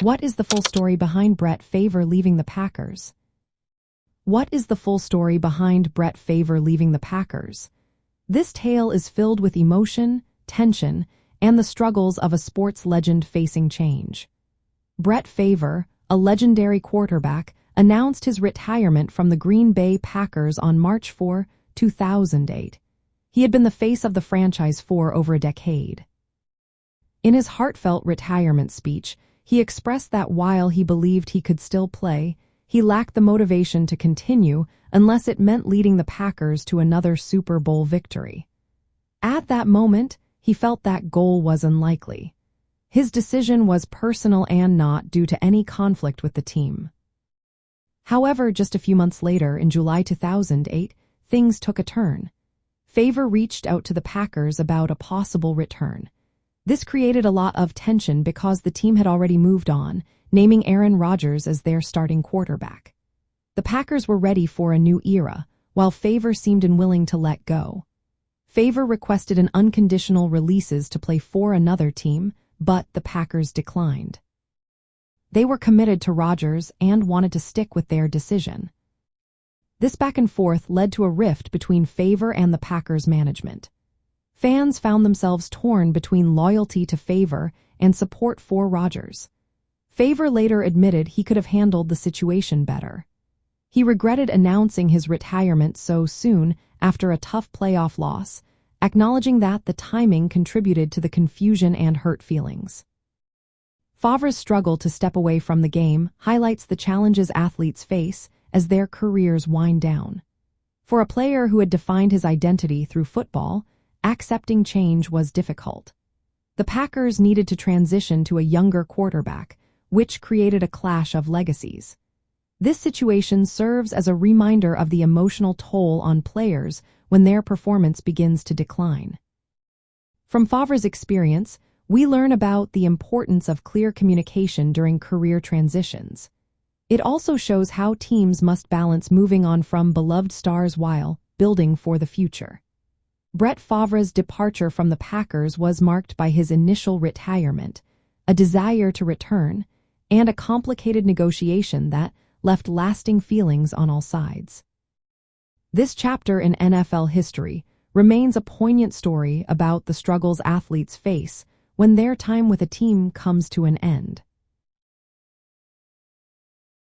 What is the full story behind Brett Favre leaving the Packers? What is the full story behind Brett Favre leaving the Packers? This tale is filled with emotion, tension, and the struggles of a sports legend facing change. Brett Favre, a legendary quarterback, announced his retirement from the Green Bay Packers on March 4, 2008. He had been the face of the franchise for over a decade. In his heartfelt retirement speech, he expressed that while he believed he could still play, he lacked the motivation to continue unless it meant leading the Packers to another Super Bowl victory. At that moment, he felt that goal was unlikely. His decision was personal and not due to any conflict with the team. However, just a few months later, in July 2008, things took a turn. Favre reached out to the Packers about a possible return. This created a lot of tension because the team had already moved on, naming Aaron Rodgers as their starting quarterback. The Packers were ready for a new era, while Favre seemed unwilling to let go. Favre requested an unconditional releases to play for another team, but the Packers declined. They were committed to Rodgers and wanted to stick with their decision. This back and forth led to a rift between Favre and the Packers management. Fans found themselves torn between loyalty to Favre and support for Rodgers. Favre later admitted he could have handled the situation better. He regretted announcing his retirement so soon after a tough playoff loss, acknowledging that the timing contributed to the confusion and hurt feelings. Favre's struggle to step away from the game highlights the challenges athletes face as their careers wind down. For a player who had defined his identity through football, accepting change was difficult. The Packers needed to transition to a younger quarterback, which created a clash of legacies. This situation serves as a reminder of the emotional toll on players when their performance begins to decline. From Favre's experience, we learn about the importance of clear communication during career transitions. It also shows how teams must balance moving on from beloved stars while building for the future. Brett Favre's departure from the Packers was marked by his initial retirement, a desire to return, and a complicated negotiation that left lasting feelings on all sides. This chapter in NFL history remains a poignant story about the struggles athletes face when their time with a team comes to an end.